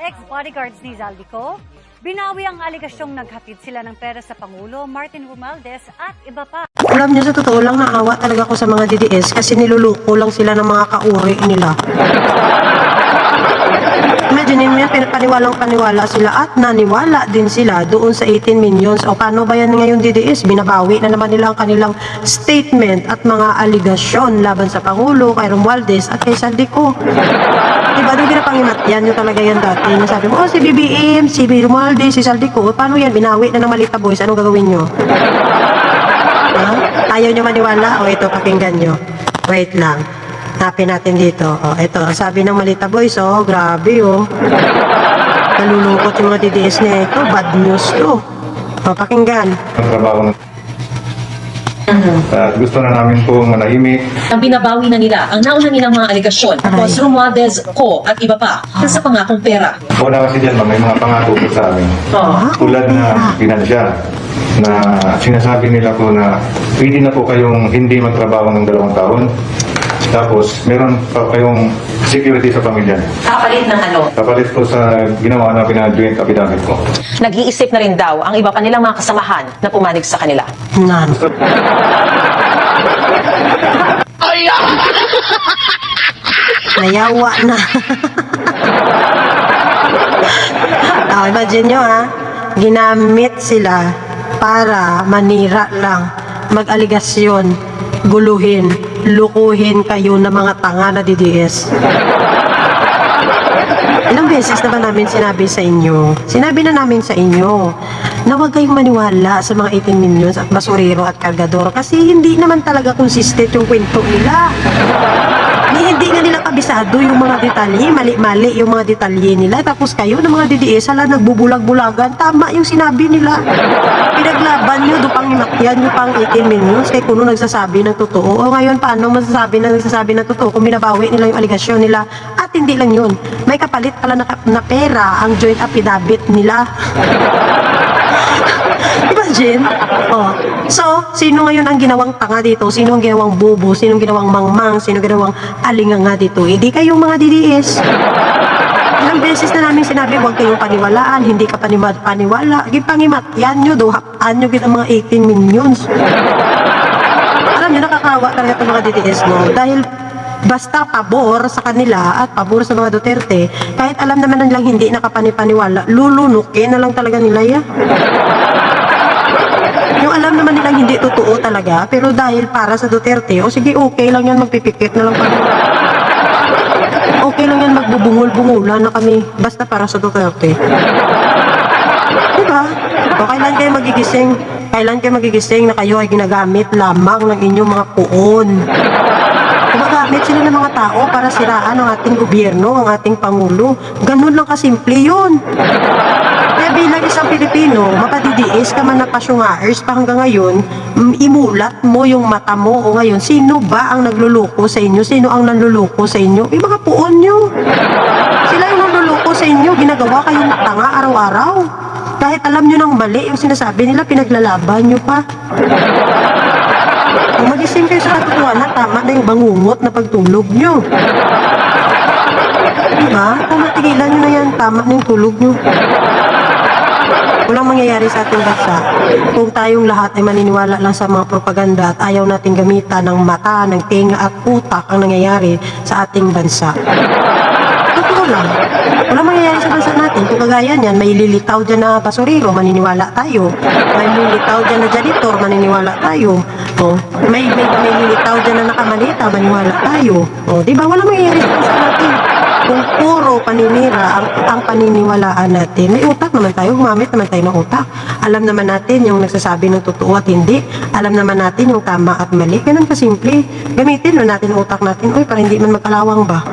ex-bodyguards ni Zaldico, binawi ang aligasyong naghatid sila ng pera sa Pangulo Martin Romualdez at iba pa. Alam niyo, sa totoo lang, naawa talaga ako sa mga DDS kasi niluluko lang sila ng mga kauri nila. Imagine mo yan, paniwalang-paniwala sila at naniwala din sila doon sa 18 millions. O paano ba yan ngayon DDS? Binabawi na naman nila ang kanilang statement at mga aligasyon laban sa Pangulo, kay Romualdez at kay Zaldico. Diba, doon pinapangimat yan, yung talaga yan dati. Nasabi mo, si BBM, si Romualdez, si Zaldico, paano yan? Binawi na ng Malita Boys, anong gagawin nyo? Ha? Ayaw nyo maniwala? O ito, pakinggan nyo. Wait lang. Hanapin natin dito. O, ito, sabi ng Malita Boys, oh, grabe, oh. Nalulungkot yung mga DDS na ito. Bad news to. O, pakinggan. Ang trabaho na gusto na namin pong manahimik. Ang binabawi na nila ang nauhan nilang mga aligasyon tapos Romualdez ko at iba pa sa pangakong pera. Una kasi dyan, may mga pangako po sa amin. Tulad na pinansya na sinasabi nila po na pwede na po kayong hindi magtrabaho ng 2 taon. Tapos, meron pa kayong security sa pamilya. Kapalit ng ano? Kapalit po sa ginawa na joint affidavit ko. Nag-iisip na rin daw ang iba pa nilang mga kasamahan na pumanig sa kanila. Nan. Nayawa na. Imagine nyo ha, ginamit sila para manira lang, mag-aligasyon, guluhin, lukuhin kayo ng mga tanga na DDS. Ilang beses na ba namin sinabi sa inyo? Sinabi na namin sa inyo na huwag kayong maniwala sa mga 18 millions at basurero at kargador kasi hindi naman talaga consistent yung kwento nila. Hindi nga nila kabisado yung mga detalye, mali-mali yung mga detalye nila. Tapos kayo ng mga DDS, hala, nagbubulag-bulagan. Tama yung sinabi nila. Pinaglaban nyo, doon pang imakyan nyo pang 18 millions. Kaya kuno nagsasabi ng totoo. O ngayon, paano masasabi na nagsasabi ng totoo kung binabawi nila yung aligasyon nila? At hindi lang yun. May kapalit pala na pera ang joint affidavit nila. Imagine. Oh. So, sino ngayon ang ginawang tanga dito? Sino ang ginawang bobo? Sino ang ginawang mangmang? Sino ang ginawang alinganga dito? Hindi kayong mga DDS. Ilang beses na namin sinabi, huwag kayong paniwalaan, hindi ka paniwala. Gipangimat, yan nyo, duhapan nyo ang mga 18 millions. Alam nyo, nakakawa talaga itong mga DDS, no? Dahil basta pabor sa kanila at pabor sa mga Duterte, kahit alam naman nilang hindi nakapaniwala, lulunukin na lang talaga nila yan. Yung alam naman nilang hindi totoo talaga, pero dahil para sa Duterte, o sige, okay lang yan, magpipikit na lang kami. Okay lang yan, magbubungol-bungulan na kami, basta para sa Duterte. Diba? O kailan kayo magigising? Kailan kayo magigising na kayo ay ginagamit lamang ng inyong mga puon? Gumagamit sila ng mga tao para siraan ang ating gobyerno, ang ating Pangulo. Ganun lang kasimple yun. Kaya bilang isang Pilipino, mapadidiis ka man na pasyungaers pa hanggang ngayon, imulat mo yung mata mo o ngayon, sino ba ang nagluluko sa inyo? Sino ang nanluluko sa inyo? Yung mga puon nyo. Sila yung nanluluko sa inyo, ginagawa kayong tanga araw-araw. Kahit alam nyo ng mali, yung sinasabi nila, pinaglalaban nyo pa. Kung magising kayo sa katotohanan, tama na yung bangungot na pagtulog nyo. Diba? Kung matigilan nyo na yan, tama na yung tulog nyo. Walang mangyayari sa ating bansa kung tayong lahat ay maniniwala lang sa mga propaganda at ayaw natin gamitan ng mata, ng tenga at utak ang nangyayari sa ating bansa. Totoo lang. Walang mangyayari sa bansa natin. Kung kagaya niyan, may lilitaw dyan na basurero, maniniwala tayo. May lilitaw dyan na janitor, maniniwala tayo. O, may lilitaw dyan na nakamalita, maniniwala tayo. O, diba? Walang mangyayari sa bansa natin. Kung puro paninira ang paniniwalaan natin, may utak naman tayo, gumamit naman tayo ng utak. Alam naman natin yung nagsasabi ng totoo at hindi. Alam naman natin yung tama at mali. Ganun kasimple. Gamitin na natin ang utak natin. Uy, para hindi man magkalawang ba?